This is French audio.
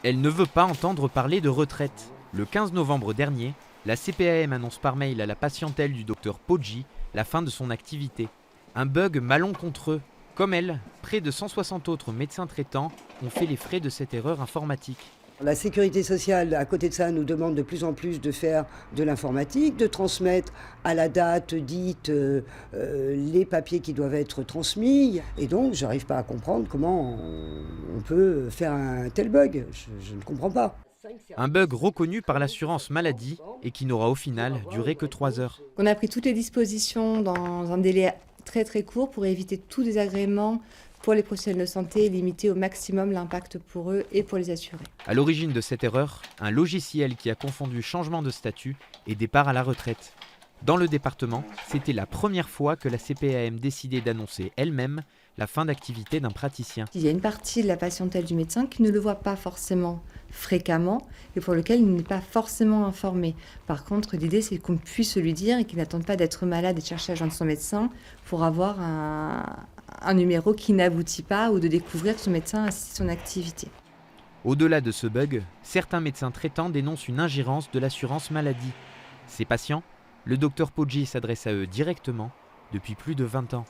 Elle ne veut pas entendre parler de retraite. Le 15 novembre dernier, la CPAM annonce par mail à la patientèle du docteur Poggi la fin de son activité. Un bug malencontreux. Comme elle, près de 160 autres médecins traitants ont fait les frais de cette erreur informatique. La sécurité sociale, à côté de ça, nous demande de plus en plus de faire de l'informatique, de transmettre à la date dite les papiers qui doivent être transmis. Et donc, je n'arrive pas à comprendre comment on peut faire un tel bug. Je ne comprends pas. Un bug reconnu par l'assurance maladie et qui n'aura au final duré que 3 heures. On a pris toutes les dispositions dans un délai très très court pour éviter tout désagrément pour les professionnels de santé et limiter au maximum l'impact pour eux et pour les assurés. À l'origine de cette erreur, un logiciel qui a confondu changement de statut et départ à la retraite. Dans le département, c'était la première fois que la CPAM décidait d'annoncer elle-même la fin d'activité d'un praticien. Il y a une partie de la patientèle du médecin qui ne le voit pas forcément fréquemment et pour lequel il n'est pas forcément informé. Par contre, l'idée c'est qu'on puisse lui dire et qu'il n'attende pas d'être malade et de chercher à joindre son médecin pour avoir un numéro qui n'aboutit pas ou de découvrir que son médecin a cessé son activité. Au-delà de ce bug, certains médecins traitants dénoncent une ingérence de l'assurance maladie. Ces patients, le docteur Poggi s'adresse à eux directement depuis plus de 20 ans.